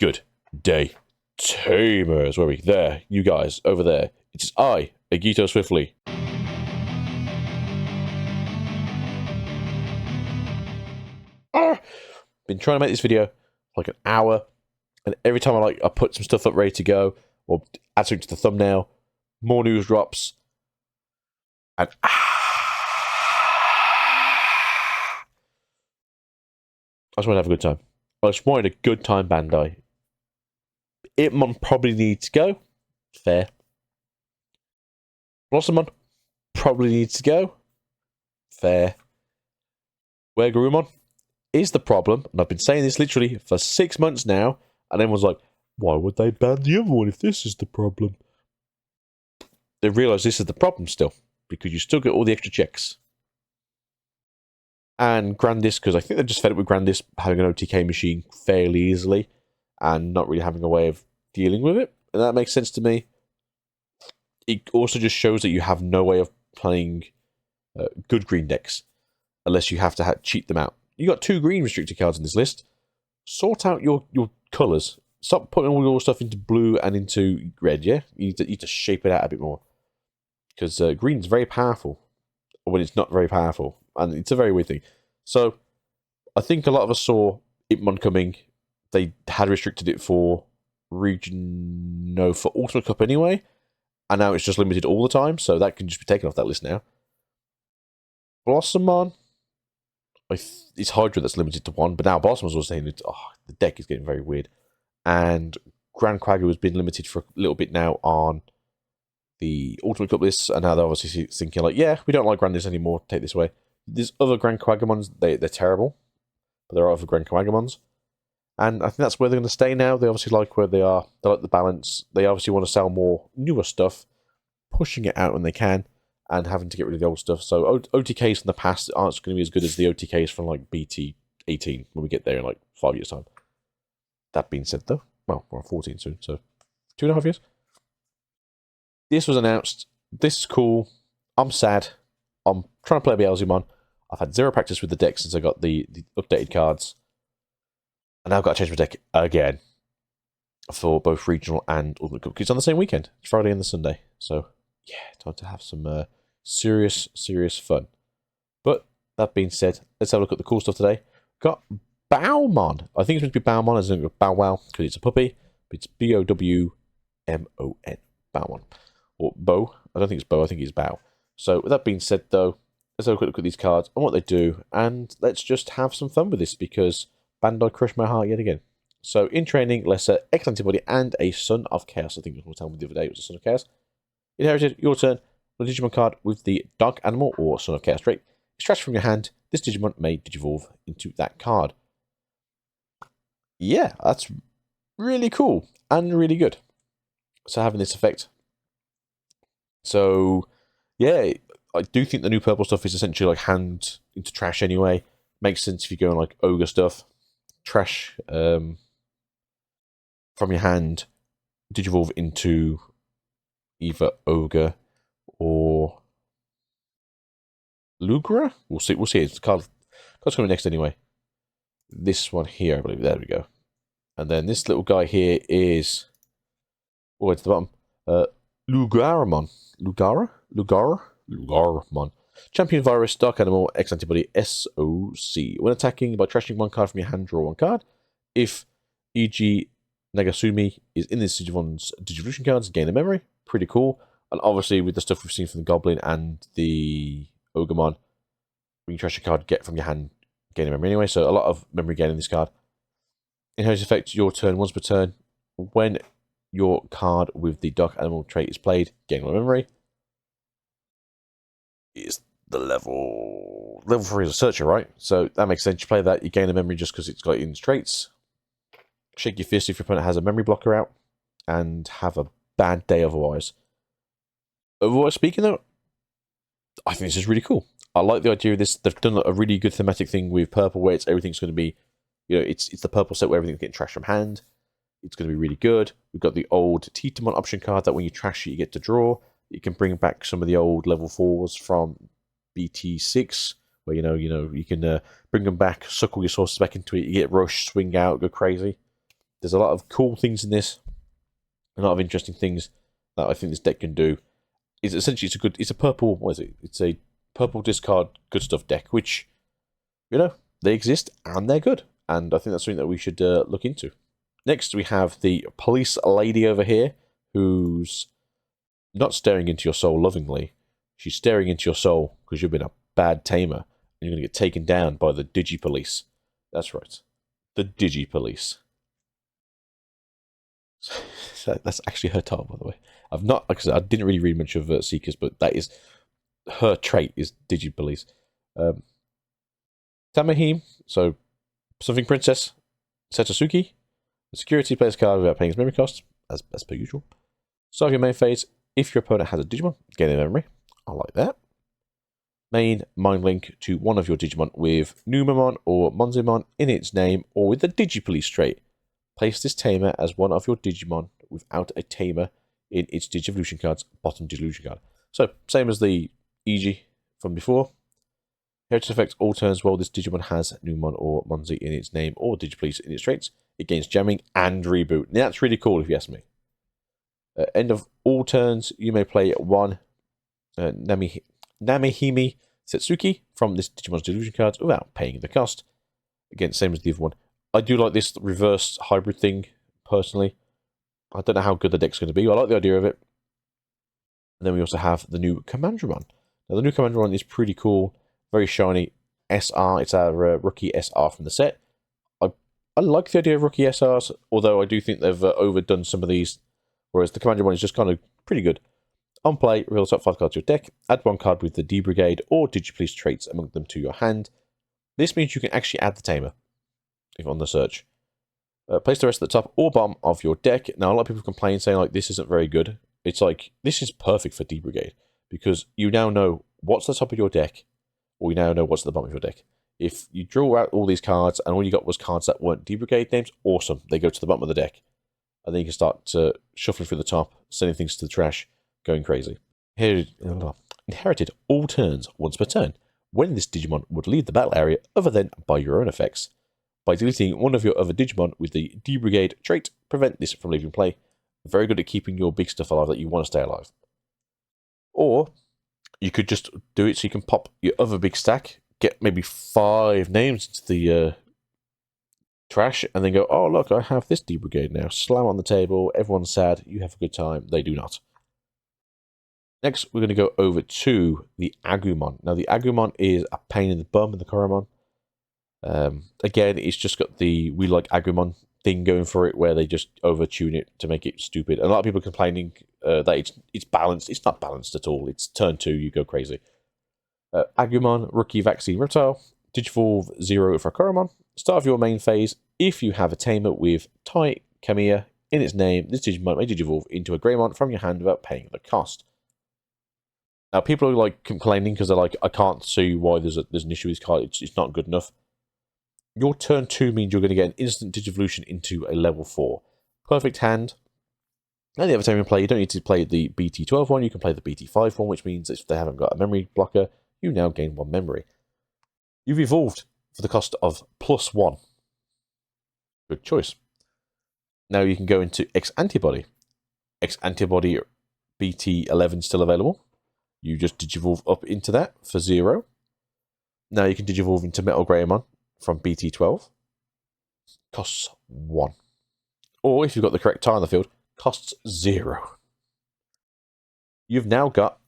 Good day, Tamers. Where are we? There, you guys, over there. It is I, Agito Swiftly. Been trying to make this video for like an hour, and every time I put some stuff up ready to go, or add something to the thumbnail, more news drops, and I just want to have a good time. I just wanted a good time, Bandai. Itmon probably needs to go. Fair. Blossomon probably needs to go. Fair. Where Garurumon is the problem, and I've been saying this literally for 6 months now, and everyone's like, why would they ban the other one if this is the problem? They realise this is the problem still, because you still get all the extra checks. And Grandis, because I think they're just fed up with Grandis having an OTK machine fairly easily, and not really having a way of dealing with it, and that makes sense to me. It also just shows that you have no way of playing good green decks, unless you have to cheat them out. You got 2 green restricted cards in this list. Sort out your colours. Stop putting all your stuff into blue and into red, yeah? You need to shape it out a bit more. Because green's very powerful. Or when it's not very powerful. And it's a very weird thing. So, I think a lot of us saw Itmon coming. They had restricted it for region... No, for Ultimate Cup anyway. And now it's just limited all the time. So that can just be taken off that list now. Blossomon... It's Hydra that's limited to 1, but now Blossom's also saying that the deck is getting very weird. And Grand Quagga has been limited for a little bit now on the Ultimate Cup list, and now they're obviously thinking like, yeah, we don't like Grandis anymore, take this away. There's other Grand Quaggamons, they're terrible, but there are other Grand Quaggamons. And I think that's where they're going to stay now. They obviously like where they are, they like the balance, they obviously want to sell more newer stuff, pushing it out when they can, and having to get rid of the old stuff. So OTKs from the past aren't going to be as good as the OTKs from like BT 18 when we get there in like 5 years' time. That being said, though, well, we're on 14 soon, so 2.5 years. This was announced. This is cool. I'm sad. I'm trying to play Beelzemon. I've had 0 practice with the deck since I got the updated cards. And now I've got to change my deck again for both Regional and Ultimate Cup. It's on the same weekend. It's Friday and the Sunday. So, yeah, time to have some serious fun. But that being said, let's have a look at the cool stuff today. Got Bowmon. I think it's meant to be Bowmon, as in Bow Wow, because it's a puppy. But it's B-O-W-M-O-N. Bowmon. Or Bow. I don't think it's Bow, I think it's Bow. So, with that being said, though, let's have a quick look at these cards and what they do. And let's just have some fun with this, because Bandai crushed my heart yet again. So, in training, Lesser, X Antibody, and a Son of Chaos. I think you were telling me the other day it was a Son of Chaos. Inherited, your turn. A Digimon card with the Dark Animal or Son of Chaos trait. Extract from your hand. This Digimon may digivolve into that card. Yeah, that's really cool and really good. So having this effect. So, yeah, I do think the new purple stuff is essentially like hand into trash anyway. Makes sense if you go on like ogre stuff. Trash from your hand, digivolve into either ogre or Lugra? We'll see. It's the card's coming next anyway. This one here, I believe. There we go. And then this little guy here is all the way to the bottom. Lugaramon. Lugaramon. Champion Virus, Dark Animal, X Antibody, SOC. When attacking by trashing 1 card from your hand, draw 1 card. If e.g. Nagasumi is in this Digimon's Digivolution cards, gain a memory. Pretty cool. And obviously, with the stuff we've seen from the Goblin and the Ogremon, when you trash a card, get from your hand, gain a memory anyway. So a lot of memory gain in this card. Inheritance effect, your turn once per turn. When your card with the Dark Animal trait is played, gain 1 memory. It's the level 3 is a searcher, right? So that makes sense. You play that, you gain a memory just because it's got it in its traits. Shake your fist if your opponent has a memory blocker out, and have a bad day otherwise. Otherwise speaking, though, I think this is really cool. I like the idea of this. They've done a really good thematic thing with purple, where everything's going to be, it's the purple set where everything's getting trashed from hand. It's going to be really good. We've got the old Titamon option card that when you trash it, you get to draw. You can bring back some of the old level 4s from BT6, where you can bring them back, suck all your sources back into it. You get rush, swing out, go crazy. There's a lot of cool things in this, a lot of interesting things that I think this deck can do. It's essentially it's a purple, what is it? It's a purple discard good stuff deck, which, you know, they exist and they're good. And I think that's something that we should look into. Next, we have the police lady over here, who's not staring into your soul lovingly. She's staring into your soul because you've been a bad tamer, and you're going to get taken down by the Digi-Police. That's right. The Digi-Police. That's actually her title, by the way. Like I said, I didn't really read much of Seekers, but that is her trait, is Digi-Police. Tamahim, so something Princess Setsuki. The security plays a card without paying its memory cost, as per usual. Start your main phase. If your opponent has a Digimon, gain a memory. I like that. Main mind link to one of your Digimon with Numamon or Monzimon in its name, or with the Digi-Police trait. Place this tamer as one of your Digimon without a tamer in its Digivolution card's bottom Digivolution card. So, same as the EG from before. Heritage effect all turns while this Digimon has Numamon or Monzi in its name or Digi-Police in its traits. It gains jamming and reboot. Now, that's really cool if you ask me. End of all turns, you may play one Namehime Setsuki from this Digimon's Digivolution cards without paying the cost. Again, same as the other one. I do like this reverse hybrid thing, personally. I don't know how good the deck's going to be. I like the idea of it. And then we also have the new Commandramon. Now, the new Commandramon is pretty cool. Very shiny. SR. It's our rookie SR from the set. I like the idea of rookie SRs, although I do think they've overdone some of these, whereas the Commandramon is just kind of pretty good. On play, reveal the top 5 cards to your deck. Add one card with the D-Brigade or Digi-Police traits among them to your hand. This means you can actually add the Tamer, if on the search. Place the rest at the top or bottom of your deck. Now, a lot of people complain saying, like, this isn't very good. It's like, this is perfect for D-Brigade, because you now know what's the top of your deck, or you now know what's at the bottom of your deck. If you draw out all these cards, and all you got was cards that weren't D-Brigade names, awesome. They go to the bottom of the deck. And then you can start shuffling through the top, sending things to the trash, going crazy. Inherited all turns once per turn, when this Digimon would leave the battle area other than by your own effects. By deleting one of your other Digimon with the D-Brigade trait, prevent this from leaving play. Very good at keeping your big stuff alive that you want to stay alive. Or, you could just do it so you can pop your other big stack, get maybe 5 names into the trash, and then go, oh look, I have this D-Brigade now. Slam on the table, everyone's sad, you have a good time. They do not. Next, we're going to go over to the Agumon. Now, the Agumon is a pain in the bum in the Koromon. Again, it's just got the we like Agumon thing going for it, where they just over-tune it to make it stupid. And a lot of people are complaining that it's balanced. It's not balanced at all. It's turn 2, you go crazy. Agumon, Rookie Vaccine Reptile, Digivolve 0 for Koromon. Start of your main phase. If you have a Tamer with Tai Kamiya in its name, this Digimon may Digivolve into a Greymon from your hand without paying the cost. Now, people are like complaining because they're like, I can't see why there's an issue with this card. It's not good enough. Your turn 2 means you're going to get an instant Digivolution into a level 4. Perfect hand. And the other time you play, you don't need to play the BT12 one, you can play the BT5 one, which means if they haven't got a memory blocker, you now gain 1 memory. You've evolved for the cost of +1. Good choice. Now you can go into X-Antibody. X-Antibody BT11 still available. You just Digivolve up into that for 0. Now you can Digivolve into Metal Greymon from BT12. Costs 1. Or if you've got the correct tile on the field, costs 0. You've now got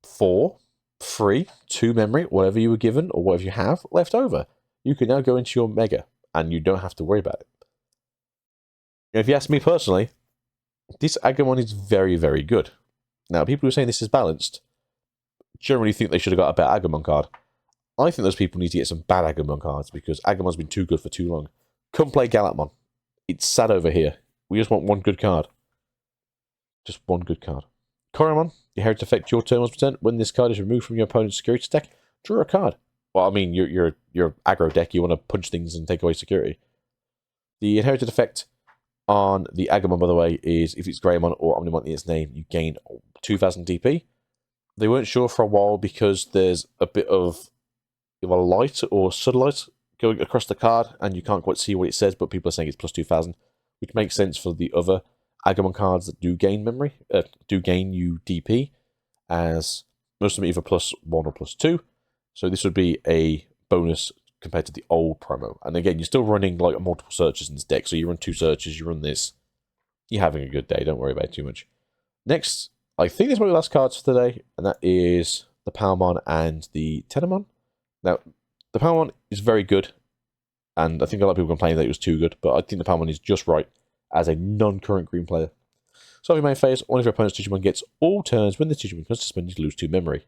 4, 3, 2 memory, whatever you were given or whatever you have left over. You can now go into your Mega and you don't have to worry about it. If you ask me personally, this Agumon is very, very good. Now, people who are saying this is balanced generally think they should have got a better Agumon card. I think those people need to get some bad Agumon cards because Agumon's been too good for too long. Come play Galapmon. It's sad over here. We just want one good card. Just one good card. Koromon, your heritage effect, your turn 1%. When this card is removed from your opponent's security deck, draw a card. Well, I mean, you're aggro deck, you want to punch things and take away security. The inherited effect on the Agumon, by the way, is if it's Greymon or Omnimon in its name, you gain 2000 DP. They weren't sure for a while because there's a bit of a light or sunlight going across the card and you can't quite see what it says, but people are saying it's plus 2000. which makes sense for the other Agumon cards that do gain memory, do gain you DP, as most of them either +1 or +2. So this would be a bonus compared to the old promo. And again, you're still running like multiple searches in this deck. So you run 2 searches, you run this. You're having a good day. Don't worry about it too much. Next, I think this might be the last cards for today, and that is the Palmon and the Tenemon. Now, the Palmon is very good, and I think a lot of people complain that it was too good, but I think the Palmon is just right as a non-current green player. So in main phase, one of your opponent's Digimon gets all turns when the Digimon becomes suspended to lose 2 memory.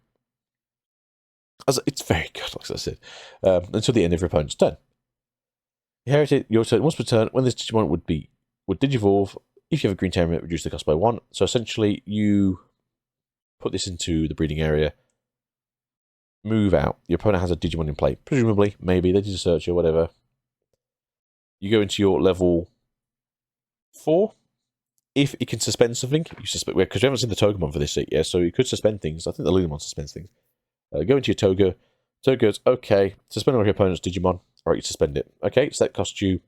It's very good, like I said, until the end of your opponent's turn. Inherited your turn once per turn when this Digimon would Digivolve. If you have a green Tamer, reduce the cost by 1. So essentially, you put this into the breeding area, move out. Your opponent has a Digimon in play. Presumably, maybe, they did a search or whatever. You go into your level 4. If it can suspend something, you suspend, because we haven't seen the Togemon for this yet, so it could suspend things. I think the Lunamon suspends things. Go into your Toga. Toga goes, okay, suspend one of your opponent's Digimon. Alright, you suspend it. Okay, so that costs you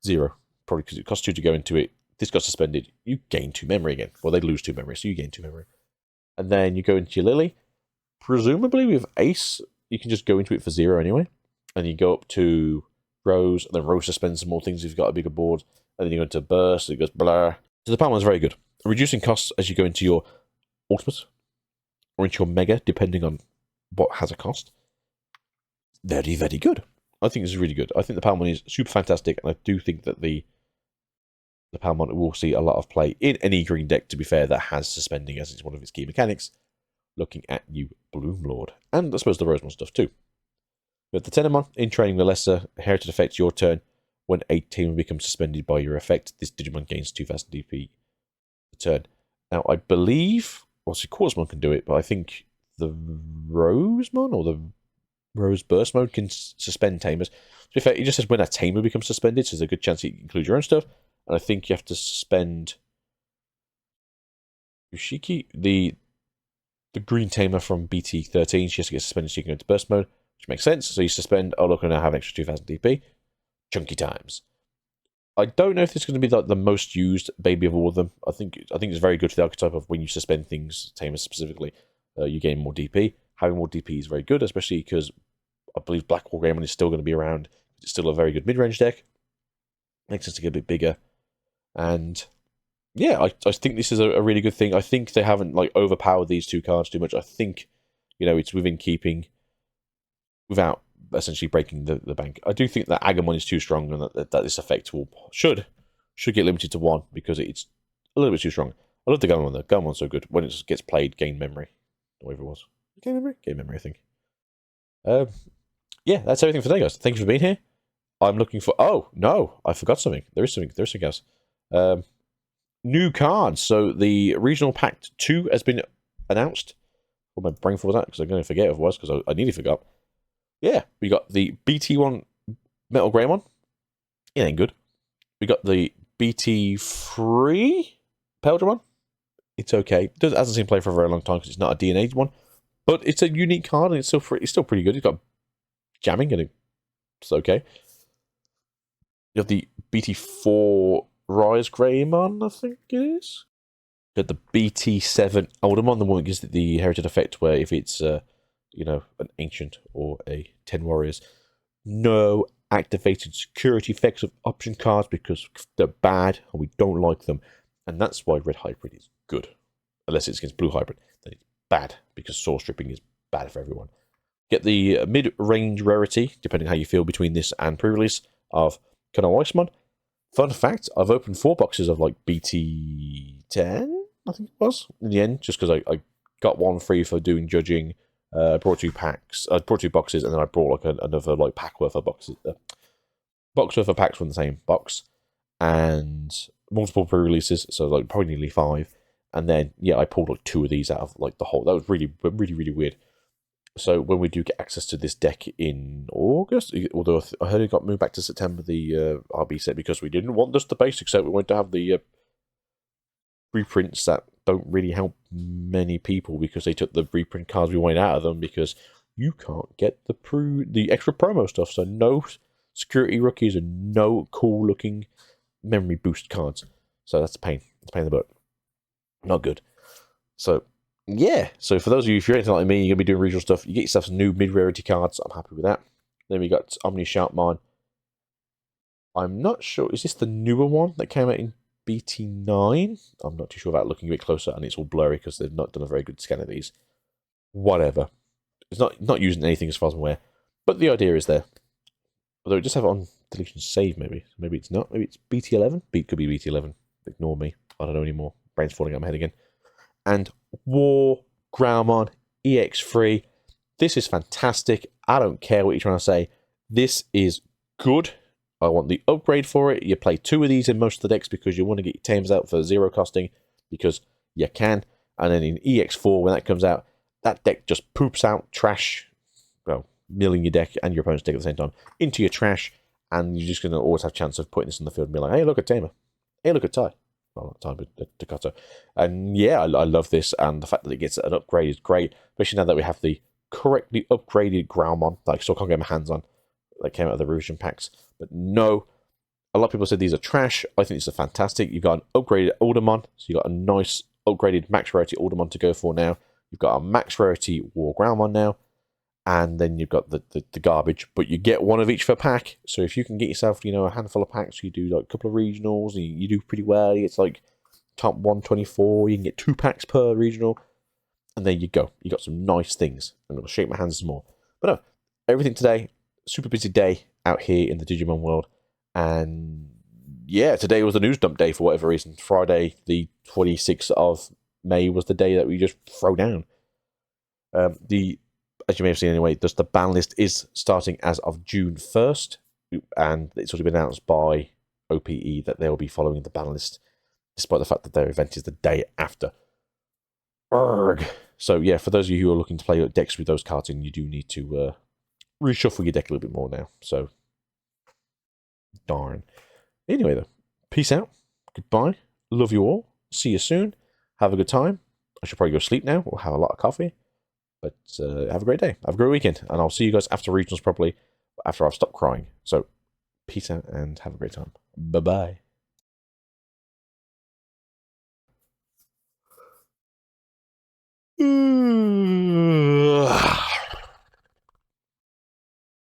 0. Probably because it costs 2 to go into it. This got suspended. You gain 2 memory again. Well, they lose 2 memory, so you gain 2 memory. And then you go into your Lily. Presumably with Ace, you can just go into it for 0 anyway. And you go up to Rose, and then Rose suspends some more things if you've got a bigger board. And then you go into Burst, it goes blah. So the Palmon is very good. Reducing costs as you go into your Ultimate, or into your Mega, depending on what has a cost. Very, very good. I think this is really good. I think the Palmon is super fantastic, and I do think that the Palmon will see a lot of play in any green deck, to be fair, that has suspending as it's one of its key mechanics. Looking at you, Bloomlord. And I suppose the Rosemon stuff too. We have the Tenemon. In training the lesser, inherited effects your turn. When a Tamer becomes suspended by your effect, this Digimon gains 2000 DP per turn. Now, I believe, obviously, Quartzmon can do it, but I think the Rosemon or the Rose Burst mode can suspend Tamers. To be fair, it just says when a Tamer becomes suspended, so there's a good chance you include your own stuff. And I think you have to suspend Yushiki, the green Tamer from BT13. She has to get suspended so you can go into Burst mode, which makes sense. So you suspend, oh look, I now have extra 2000 DP. Chunky times. I don't know if this is going to be like the most used baby of all of them. I think it's very good for the archetype of when you suspend things, Tamers specifically, you gain more DP. Having more DP is very good, especially because I believe Black War Greymon is still going to be around. It's still a very good mid-range deck. Makes sense to get a bit bigger. And yeah, I think this is a really good thing. I think they haven't like overpowered these 2 cards too much. I think, it's within keeping without essentially breaking the bank. I do think that Agumon is too strong, and that this effect should get limited to 1 because it's a little bit too strong. I love the Gumon though. Gumon's so good. When it gets played, gain memory. Whatever it was. Gain memory? Gain memory, I think. Yeah, that's everything for today, guys. Thank you for being here. I'm looking for... Oh, no. I forgot something. There's something else. New cards. So the Regional Pact 2 has been announced. What my brain for was that? Because I'm going to forget otherwise, because I nearly forgot. Yeah, we got the BT1 Metal Greymon. It ain't good. We got the BT3 Peldramon. It's okay. It hasn't seen play for a very long time because it's not a DNA one. But it's a unique card, and it's still pretty good. It's got jamming, and it's okay. You have the BT4 Rise Greymon, I think it is. You got the BT7 Aldermon, the one that gives the inherited effect where if it's an ancient or a 10 warriors, no activated security effects of option cards because they're bad and we don't like them. And that's why Red Hybrid is good. Unless it's against Blue Hybrid, then it's bad because source stripping is bad for everyone. Get the mid-range rarity, depending how you feel between this and pre-release, of Kano Iceman. Fun fact, I've opened 4 boxes of like BT10, I think it was, in the end, just because I got one free for doing judging. I brought 2 packs. I brought 2 boxes, and then I brought like another like pack worth of boxes. Box worth of packs from the same box, and multiple pre-releases, so like probably nearly 5. And then yeah, I pulled like 2 of these out of like the whole. That was really weird. So when we do get access to this deck in August, although I heard it got moved back to September, the RB set, because we didn't want just the basic set. We wanted to have the reprints that don't really help many people because they took the reprint cards we wanted out of them because you can't get the extra promo stuff. So no security rookies and no cool looking memory boost cards. So that's a pain. It's a pain in the butt. Not good. So yeah. So for those of you, if you're anything like me, you're gonna be doing regional stuff. You get yourself some new mid-rarity cards. I'm happy with that. Then we got Omni Sharpmon. I'm not sure. Is this the newer one that came out in BT9? I'm not too sure about looking a bit closer, and it's all blurry because they've not done a very good scan of these. Whatever. It's not using anything as far as I'm aware. But the idea is there. Although it just have it on deletion save, maybe. Maybe it's not. Maybe it's BT11. Could be BT11. Ignore me. I don't know anymore. Brain's falling out my head again. And War Growlmon EX3. This is fantastic. I don't care what you're trying to say. This is good. I want the upgrade for it. You play 2 of these in most of the decks because you want to get your Tamers out for 0 costing because you can. And then in EX4, when that comes out, that deck just poops out trash. Well, milling your deck and your opponent's deck at the same time into your trash. And you're just going to always have a chance of putting this in the field and be like, hey, look at Tamer. Hey, look at Ty. Well, not Ty, but Takata. And yeah, I love this. And the fact that it gets an upgrade is great. Especially now that we have the correctly upgraded Growlmon that I still can't get my hands on. That came out of the revision packs. But no, a lot of people said these are trash. I think these are fantastic. You've got an upgraded Aldermon, so you've got a nice upgraded max rarity Aldermon to go for now. You've got a max rarity War Growlmon now, and then you've got the garbage. But you get one of each per pack. So if you can get yourself, a handful of packs, you do like a couple of regionals, and you do pretty well. It's like top 124. You can get 2 packs per regional, and there you go. You got some nice things. I'm gonna shake my hands some more. But no, everything today. Super busy day out here in the Digimon world, and yeah, today was the news dump day for whatever reason. Friday, the 26th of May, was the day that we just throw down. As you may have seen anyway, the ban list is starting as of June 1st, and it's already been announced by OPE that they'll be following the ban list, despite the fact that their event is the day after. Urgh. So yeah, for those of you who are looking to play decks with those cards in, you do need to reshuffle your deck a little bit more now. So, darn. Anyway, though, peace out. Goodbye. Love you all. See you soon. Have a good time. I should probably go sleep now or have a lot of coffee. But have a great day. Have a great weekend. And I'll see you guys after regionals properly, after I've stopped crying. So, peace out and have a great time. Bye-bye.